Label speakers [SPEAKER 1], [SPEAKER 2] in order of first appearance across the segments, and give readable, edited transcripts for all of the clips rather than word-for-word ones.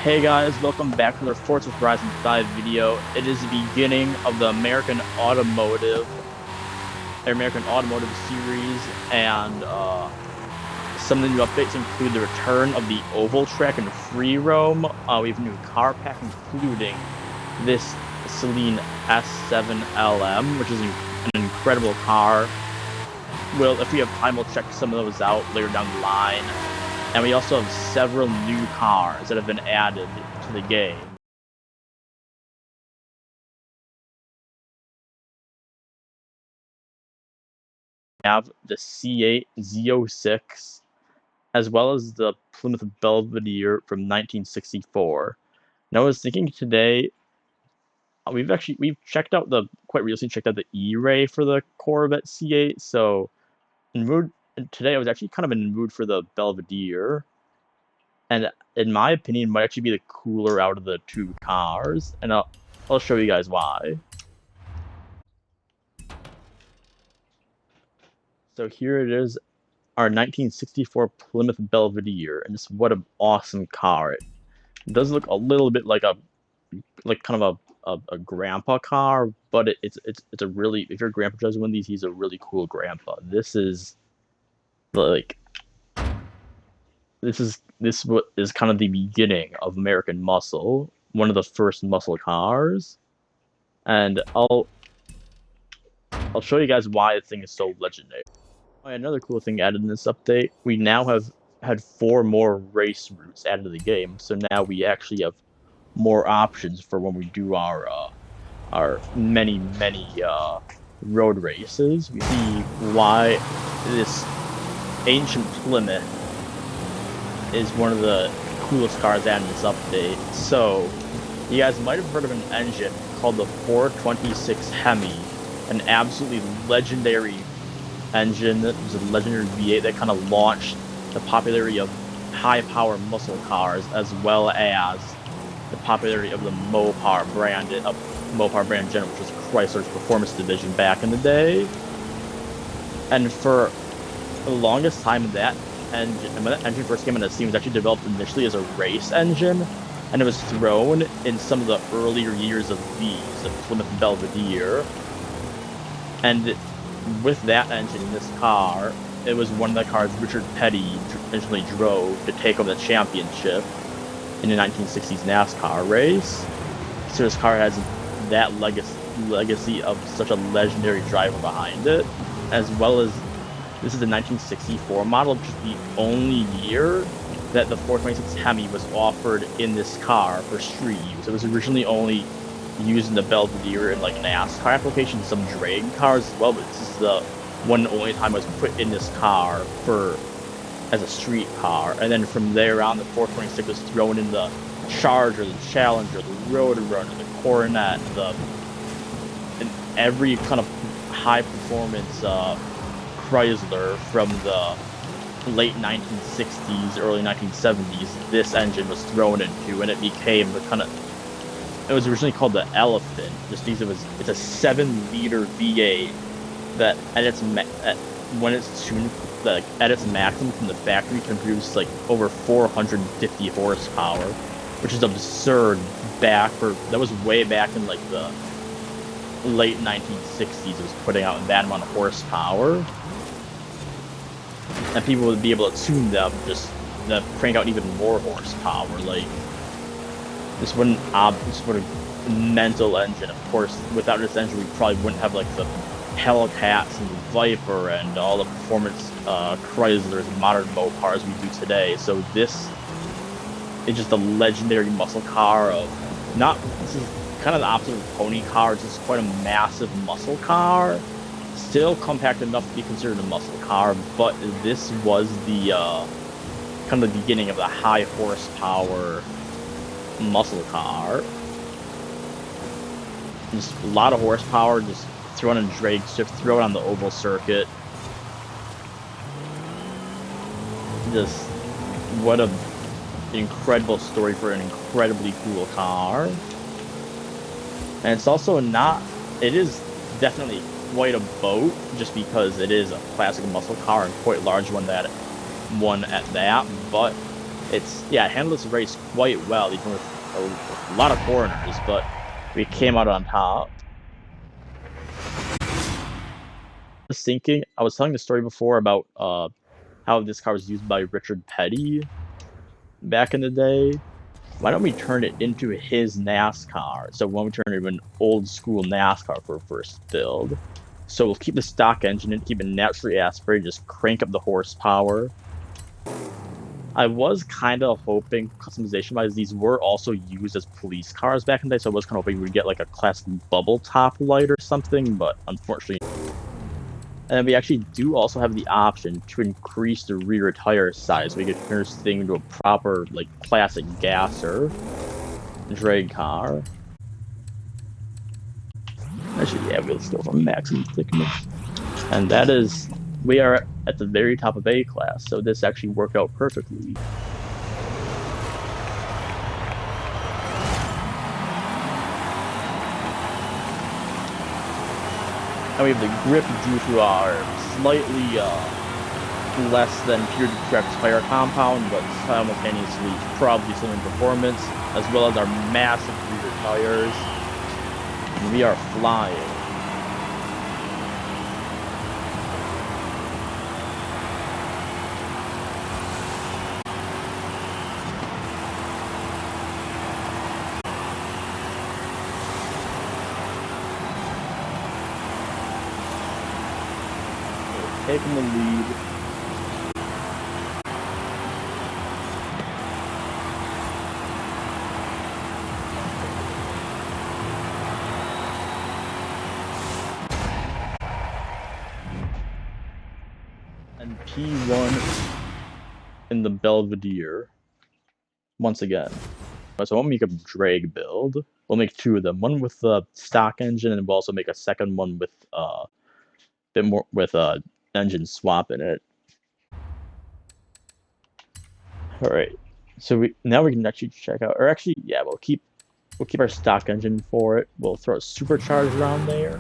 [SPEAKER 1] Hey guys, welcome back to the Forza Horizon 5 video. It is the beginning of the American Automotive series, and some of the new updates include the return of the oval track and free roam. We have a new car pack, including this Celine S7LM, which is an incredible car. Well, if we have time, we'll check some of those out later down the line. And we also have several new cars that have been added to the game. We have the C8 Z06, as well as the Plymouth Belvedere from 1964. Now, I was thinking today, we've quite recently checked out the E-Ray for the Corvette C8. So, today I was actually kind of in the mood for the Belvedere. And in my opinion, might actually be the cooler out of the two cars, and I'll show you guys why. So here it is, our 1964 Plymouth Belvedere, and just what an awesome car! It does look a little bit like kind of a grandpa car, but it's a really, if your grandpa drives one of these, he's a really cool grandpa. This is what is kind of the beginning of American muscle, one of the first muscle cars, and I'll show you guys why this thing is so legendary. Another cool thing added in this update, we now have had 4 more race routes added to the game, so now we actually have more options for when we do our many road races. We see why this ancient Plymouth is one of the coolest cars added in this update. So, you guys might have heard of an engine called the 426 Hemi, an absolutely legendary engine. It was a legendary V8 that kind of launched the popularity of high-power muscle cars, as well as the popularity of the Mopar brand in general, which was Chrysler's performance division back in the day. And for the longest time, that engine, when that engine first came into the scene, was actually developed initially as a race engine, and it was thrown in some of the earlier years of the Plymouth Belvedere. And with that engine in this car, it was one of the cars Richard Petty traditionally drove to take over the championship in the 1960s NASCAR race. So this car has that legacy of such a legendary driver behind it, as well as this is the 1964 model, which is the only year that the 426 Hemi was offered in this car for street use. It was originally only used in the Belvedere in like NASCAR applications, some drag cars as well, but this is the one and only time it was put in this car as a street car. And then from there on, the 426 was thrown in the Charger, the Challenger, the Roadrunner, the Coronet, and every kind of high performance Chrysler from the late 1960s, early 1970s. This engine was thrown into, and it became the kind of, it was originally called the Elephant, just because it's a 7-liter V8 that when it's tuned, at its maximum from the factory, can produce like over 450 horsepower, which is absurd. That was way back in like the late 1960s. It was putting out that amount of horsepower, and people would be able to tune them just to crank out even more horsepower. Like, this would a mental engine. Of course, without this engine, we probably wouldn't have like the Hellcats and the Viper and all the performance Chryslers and modern Mopars we do today. So this is just a legendary muscle car this is kind of the opposite of a pony car. It's just quite a massive muscle car. Still compact enough to be considered a muscle car, but this was the kind of the beginning of the high horsepower muscle car. Just a lot of horsepower, just thrown in drag strip, throw it on the oval circuit. Just what a incredible story for an incredibly cool car. And it's also it is definitely quite a boat, just because it is a classic muscle car and quite large one at that, but it handled this race quite well, even with a lot of corners, but we came out on top. I was telling the story before about how this car was used by Richard Petty back in the day. Why don't we turn it into his NASCAR? So when we turn it into an old school NASCAR for first build. So we'll keep the stock engine and keep it naturally aspirated, just crank up the horsepower. I was kind of hoping, customization-wise, these were also used as police cars back in the day, so I was kind of hoping we'd get like a classic bubble top light or something, but unfortunately. And we actually do also have the option to increase the rear tire size. So we could turn this thing into a proper, like, classic gasser drag car. Actually, yeah, let's go for maximum thickness. And that is, we are at the very top of A class, so this actually worked out perfectly. And we have the grip due to our slightly less than pure direct tire compound, but simultaneously probably similar performance, as well as our massive rear tires. And we are flying. We're taking the lead. And P1 in the Belvedere once again. So I won't make a drag build. We'll make two of them. One with the stock engine, and we'll also make a second one with bit more with engine swap in it. All right. So now we can actually check out, or actually, yeah, we'll keep our stock engine for it. We'll throw a supercharger on there.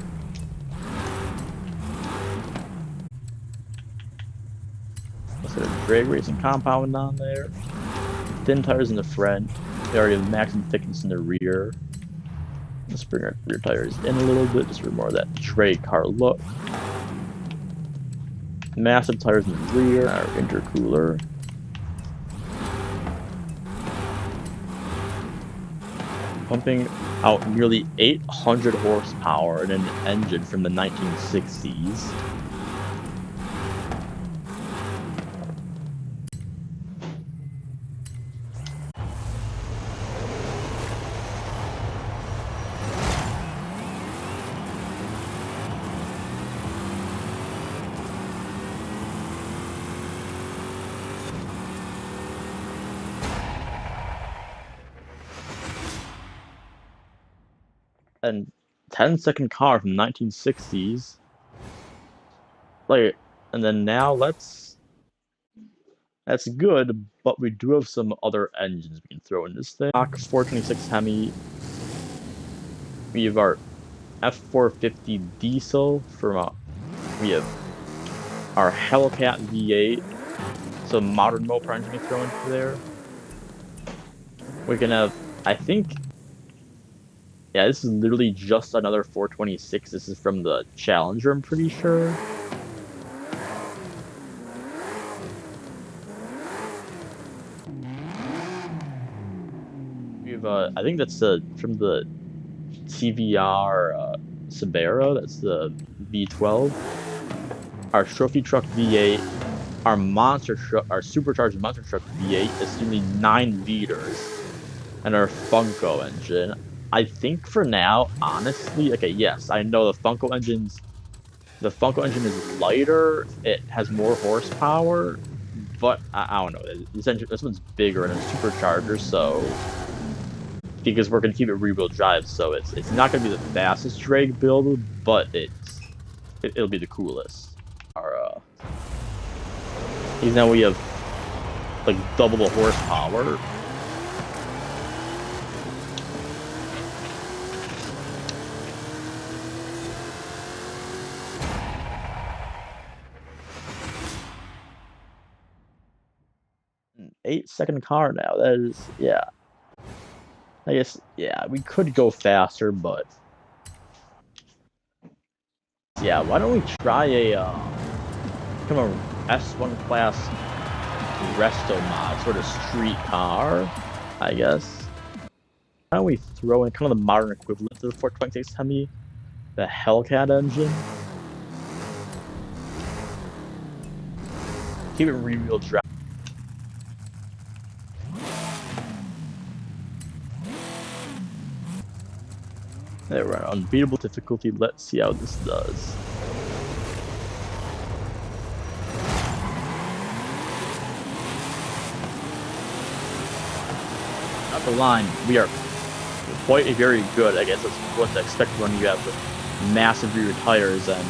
[SPEAKER 1] Let's put a drag racing compound on there. Thin tires in the front. We already have maximum thickness in the rear. Let's bring our rear tires in a little bit, just for more of that drag car look. Massive tires in the rear, our intercooler. Pumping out nearly 800 horsepower in an engine from the 1960s. And 10-second car from the 1960s. Like, and then now that's good, but we do have some other engines we can throw in this thing. 426 Hemi. We have our F450 diesel from we have our Hellcat V8. So modern motor engine we throw into there. We can have, I think, yeah, this is literally just another 426. This is from the Challenger, I'm pretty sure. We have, I think that's from the TVR Sibero. That's the V12. Our trophy truck V8. Our monster truck, our supercharged monster truck V8 is nearly 9 liters. And our Funko engine. I think for now, honestly, okay, yes, I know the Funko engine is lighter, it has more horsepower, but I don't know. This one's bigger and a supercharger, so because we're gonna keep it rear-wheel drive, so it's not gonna be the fastest drag build, but it'll be the coolest. Our even though we have like double the horsepower. 8-second car now. That is, yeah. I guess, yeah, we could go faster, but yeah, why don't we try a kind of S1 class resto mod, sort of street car, I guess. Why don't we throw in kind of the modern equivalent to the 426 Hemi, the Hellcat engine? Keep it rear-wheel drive. There, we're on unbeatable difficulty. Let's see how this does. Up the line, we are quite very good. I guess that's what to expect when you have massive rear tires and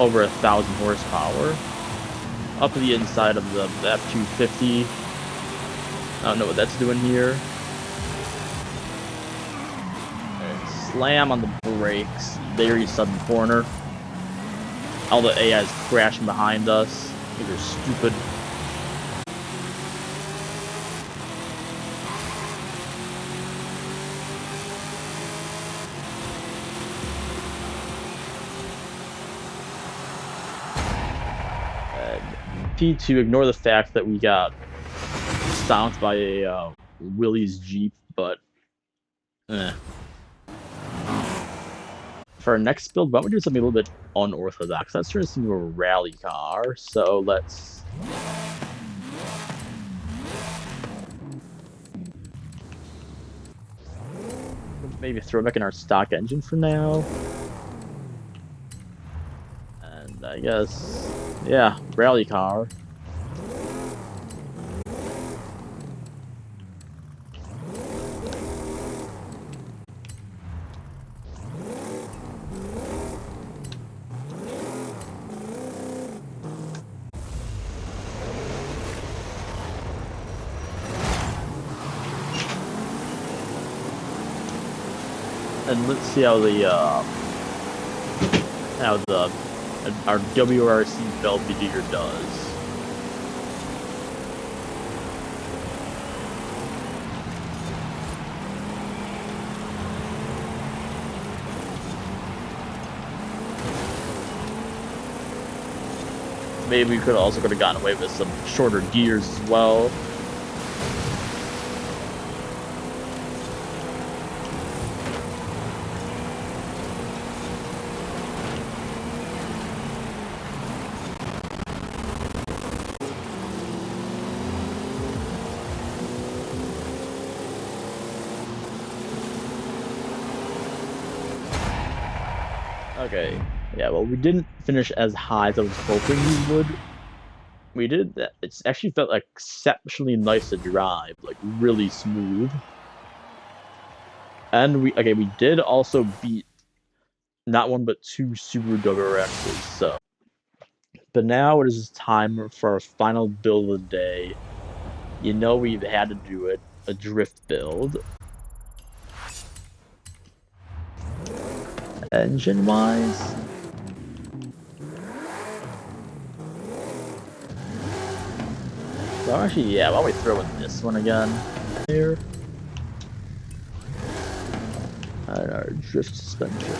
[SPEAKER 1] over 1,000 horsepower. Up to the inside of the F-250. I don't know what that's doing here. Slam on the brakes. Very sudden corner. All the AIs crashing behind us. These are stupid. P2, ignore the fact that we got stomped by a Willys Jeep, but For our next build, why don't we do something a little bit unorthodox? Let's turn this into a rally car, so let's... maybe throw back in our stock engine for now. And I guess... yeah, rally car. And let's see how our WRC Belvedere does. Maybe we could have gotten away with some shorter gears as well. Okay, yeah, well, we didn't finish as high as I was hoping we would. We did that. It's actually felt exceptionally nice to drive, like really smooth. And we did also beat not one but two Subaru WRXs, so. But now it is time for our final build of the day. You know we've had to do it, a drift build. Engine-wise, so actually, yeah, why don't we throw in this one again here? And our drift suspension.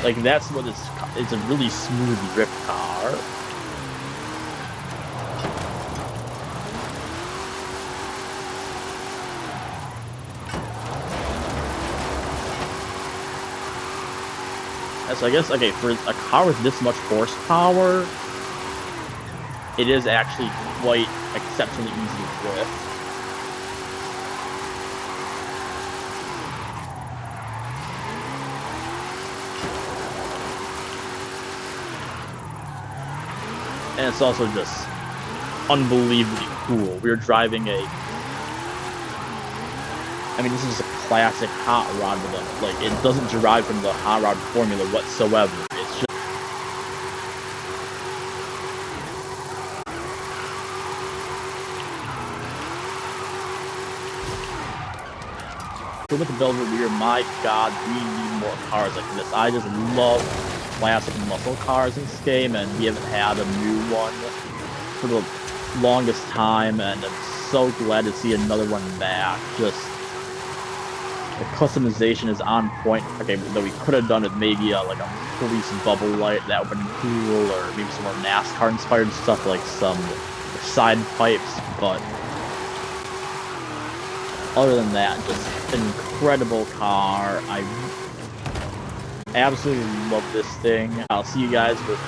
[SPEAKER 1] Like, that's what it's a really smooth drift car. So I guess, okay, for a car with this much horsepower, it is actually quite exceptionally easy to drift. And it's also just unbelievably cool. We were driving a, I mean, this is a classic hot rod with a, like, it doesn't derive from the hot rod formula whatsoever. It's just with the Belvedere, my god, we need more cars like this. I just love classic muscle cars in this game, and we haven't had a new one for the longest time, and I'm so glad to see another one back. Just the customization is on point. Okay, though we could have done it maybe like a police bubble light, that would have been cool, or maybe some more NASCAR inspired stuff like some side pipes, but other than that, just an incredible car. I absolutely love this thing. I'll see you guys with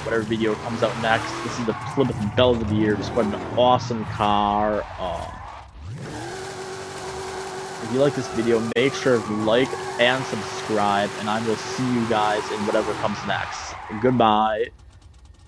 [SPEAKER 1] whatever video comes out next. This is the Plymouth Belvedere. Just what an awesome car. If you like this video, make sure to like and subscribe, and I will see you guys in whatever comes next. Goodbye.